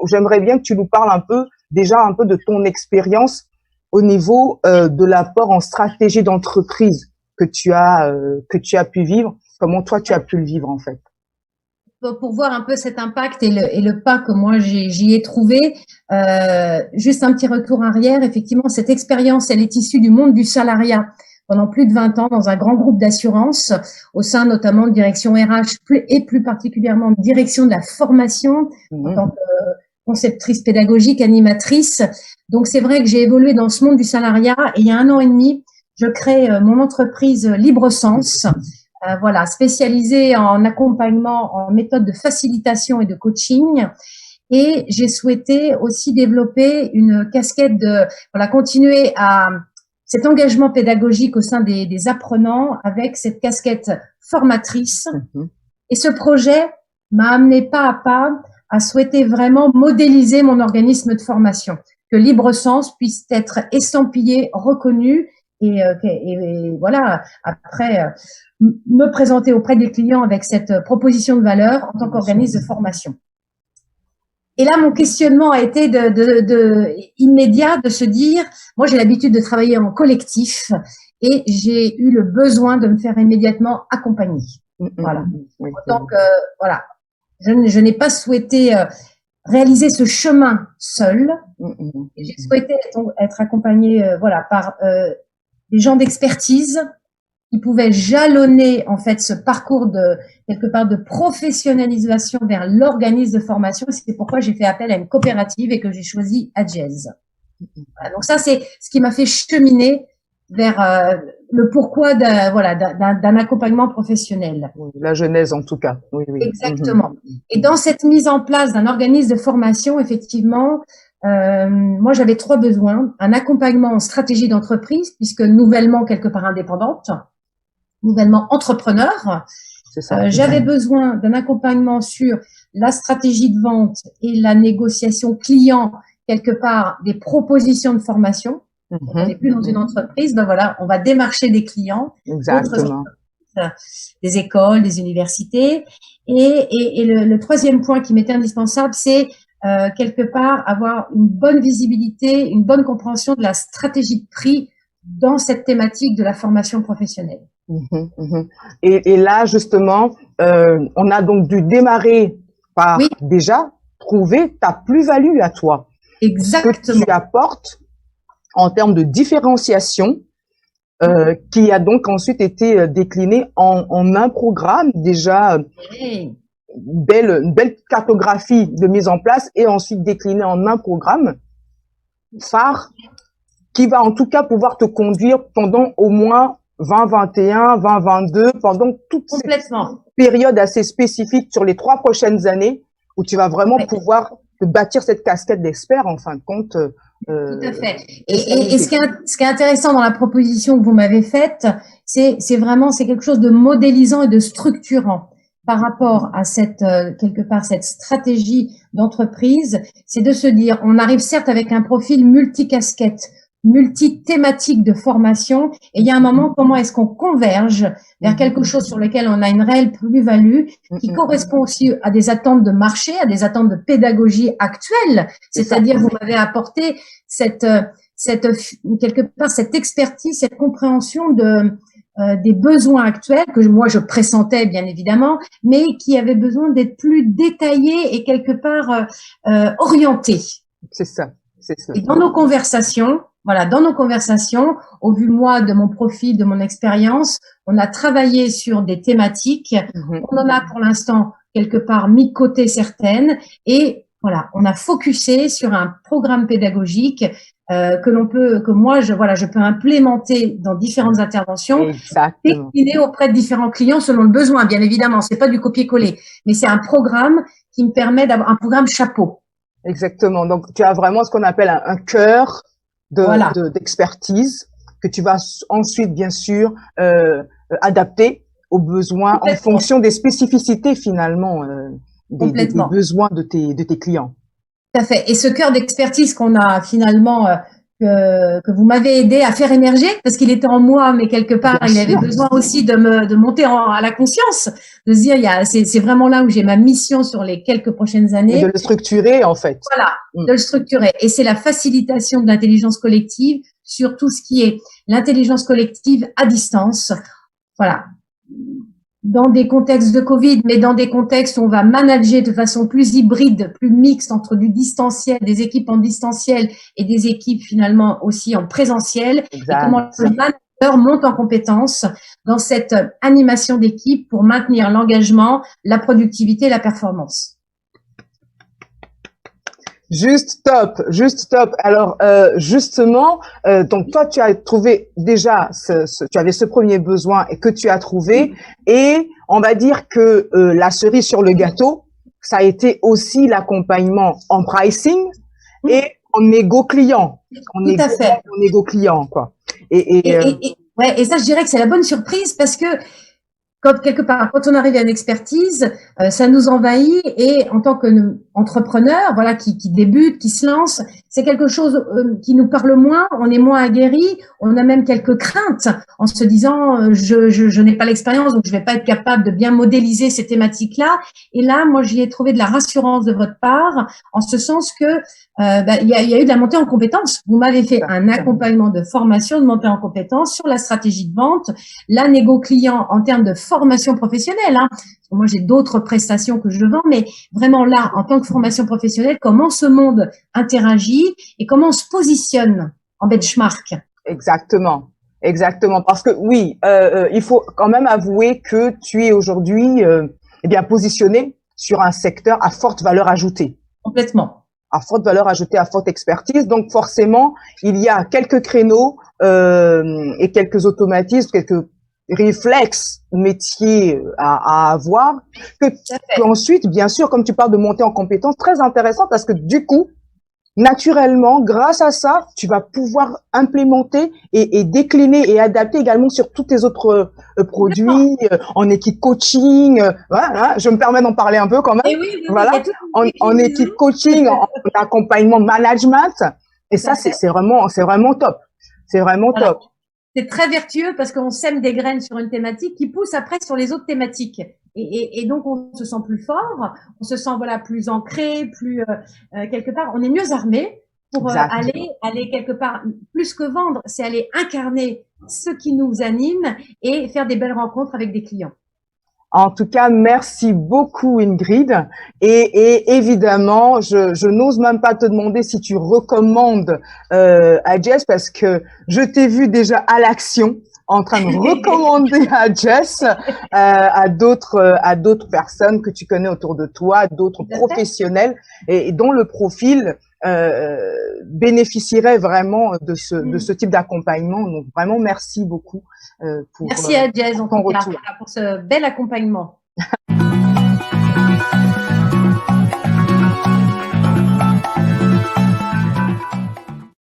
j'aimerais bien que tu nous parles déjà un peu de ton expérience au niveau de l'apport en stratégie d'entreprise que tu as pu vivre. Comment toi tu as pu le vivre en fait? Pour voir un peu cet impact et le pas que moi j'y ai trouvé, juste un petit retour arrière. Effectivement, cette expérience, elle est issue du monde du salariat pendant plus de 20 ans dans un grand groupe d'assurance, au sein notamment de direction RH et plus particulièrement de direction de la formation en tant que conceptrice pédagogique, animatrice. Donc c'est vrai que j'ai évolué dans ce monde du salariat et il y a 1 an et demi, je crée mon entreprise LibreSens. Voilà, spécialisée en accompagnement, en méthode de facilitation et de coaching. Et j'ai souhaité aussi développer une casquette continuer à cet engagement pédagogique au sein des apprenants avec cette casquette formatrice. Et ce projet m'a amené pas à pas à souhaiter vraiment modéliser mon organisme de formation, que LibreSens puisse être estampillé, reconnu et voilà, après me présenter auprès des clients avec cette proposition de valeur en tant qu'organisme de formation. Et là, mon questionnement a été immédiat de se dire, moi j'ai l'habitude de travailler en collectif et j'ai eu le besoin de me faire immédiatement accompagner. Voilà. Donc voilà, je n'ai pas souhaité réaliser ce chemin seul. J'ai souhaité être accompagnée par des gens d'expertise qui pouvaient jalonner en fait ce parcours quelque part de professionnalisation vers l'organisme de formation. C'est pourquoi j'ai fait appel à une coopérative et que j'ai choisi Adjez. Voilà, donc ça c'est ce qui m'a fait cheminer vers le pourquoi d'un accompagnement professionnel. La genèse en tout cas. Oui. Exactement. Et dans cette mise en place d'un organisme de formation, effectivement, moi j'avais 3 besoins: un accompagnement en stratégie d'entreprise, puisque nouvellement quelque part indépendante, nouvellement entrepreneur. J'avais besoin d'un accompagnement sur la stratégie de vente et la négociation client, quelque part des propositions de formation. On n'est plus dans une entreprise, on va démarcher des clients, des écoles, des universités. Et le 3e point qui m'était indispensable, c'est quelque part avoir une bonne visibilité, une bonne compréhension de la stratégie de prix dans cette thématique de la formation professionnelle. Et là, justement, on a donc dû démarrer par déjà trouver ta plus-value à toi. Exactement. Ce que tu apportes en termes de différenciation, qui a donc ensuite été décliné en un programme déjà, une belle cartographie de mise en place et ensuite décliné en un programme phare qui va en tout cas pouvoir te conduire pendant au moins 2021, 2022, pendant toute cette période assez spécifique sur les 3 prochaines années où tu vas vraiment pouvoir te bâtir cette casquette d'expert en fin de compte. Tout à fait. Et ce qui est intéressant dans la proposition que vous m'avez faite, c'est quelque chose de modélisant et de structurant par rapport à quelque part cette stratégie d'entreprise. C'est de se dire, on arrive certes avec un profil multicasquette, multi-thématique de formation, et il y a un moment, comment est-ce qu'on converge vers quelque chose sur lequel on a une réelle plus-value, qui correspond aussi à des attentes de marché, à des attentes de pédagogie actuelle, c'est-à-dire vous m'avez apporté quelque part cette expertise, cette compréhension des besoins actuels que moi je pressentais bien évidemment, mais qui avaient besoin d'être plus détaillés et quelque part orientés. C'est ça. Et dans nos conversations, au vu moi de mon profil, de mon expérience, on a travaillé sur des thématiques. On en a pour l'instant quelque part mis de côté certaines et on a focusé sur un programme pédagogique que moi je peux implémenter dans différentes interventions, décliner auprès de différents clients selon le besoin. Bien évidemment, c'est pas du copier-coller, mais c'est un programme qui me permet d'avoir un programme chapeau. Exactement. Donc tu as vraiment ce qu'on appelle un cœur d'expertise que tu vas ensuite bien sûr adapter aux besoins en fonction des spécificités finalement des besoins de tes clients. Tout à fait. Et ce cœur d'expertise qu'on a finalement que vous m'avez aidé à faire émerger, parce qu'il était en moi, mais quelque part, il avait besoin aussi de monter à la conscience, de se dire, c'est vraiment là où j'ai ma mission sur les quelques prochaines années. Et de le structurer, en fait. Voilà, de le structurer. Et c'est la facilitation de l'intelligence collective sur tout ce qui est l'intelligence collective à distance. Voilà. Dans des contextes de Covid, mais dans des contextes où on va manager de façon plus hybride, plus mixte entre du distanciel, des équipes en distanciel et des équipes finalement aussi en présentiel. Exact. Et comment le manager monte en compétence dans cette animation d'équipe pour maintenir l'engagement, la productivité, la performance. Juste top, juste top. Alors justement, donc toi tu as trouvé déjà, tu avais ce premier besoin et que tu as trouvé, et on va dire que la cerise sur le gâteau, ça a été aussi l'accompagnement en pricing et en négo client, en négo client quoi. Et ça je dirais que c'est la bonne surprise parce que quand on arrive à une expertise, ça nous envahit et en tant qu'entrepreneur, voilà, qui débute, qui se lance, c'est quelque chose qui nous parle moins, on est moins aguerri, on a même quelques craintes en se disant je n'ai pas l'expérience donc je vais pas être capable de bien modéliser ces thématiques-là. Et là, moi, j'y ai trouvé de la rassurance de votre part, en ce sens que il y a eu de la montée en compétences. Vous m'avez fait un accompagnement de formation, de montée en compétences sur la stratégie de vente, la négo client en termes de formation professionnelle. Hein. Moi, j'ai d'autres prestations que je vends, mais vraiment là, en tant que formation professionnelle, comment ce monde interagit et comment on se positionne en benchmark. Exactement. Exactement. Parce que oui, il faut quand même avouer que tu es aujourd'hui eh bien positionné sur un secteur à forte valeur ajoutée. Complètement. À forte valeur ajoutée, à forte expertise. Donc forcément, il y a quelques créneaux et quelques automatismes, quelques réflexes métiers à avoir. Ensuite, bien sûr, comme tu parles de montée en compétences, très intéressant parce que du coup, naturellement, grâce à ça, tu vas pouvoir implémenter et décliner et adapter également sur tous tes autres produits, en équipe coaching. Voilà, je me permets d'en parler un peu quand même. Et oui, voilà, en équipe coaching, en accompagnement, management. Et ça, c'est vraiment top. C'est vraiment top. C'est très vertueux parce qu'on sème des graines sur une thématique qui pousse après sur les autres thématiques. Et donc, on se sent plus fort, on se sent voilà plus ancré, plus quelque part, on est mieux armé pour aller quelque part, plus que vendre, c'est aller incarner ce qui nous anime et faire des belles rencontres avec des clients. En tout cas, merci beaucoup Ingrid. Et évidemment, je n'ose même pas te demander si tu recommandes à Jess parce que je t'ai vu déjà à l'action en train de recommander à Jess à d'autres personnes que tu connais autour de toi, d'autres professionnels et dont le profil bénéficierait vraiment de ce type d'accompagnement. Donc vraiment merci beaucoup merci à Jess en tout cas pour ce bel accompagnement.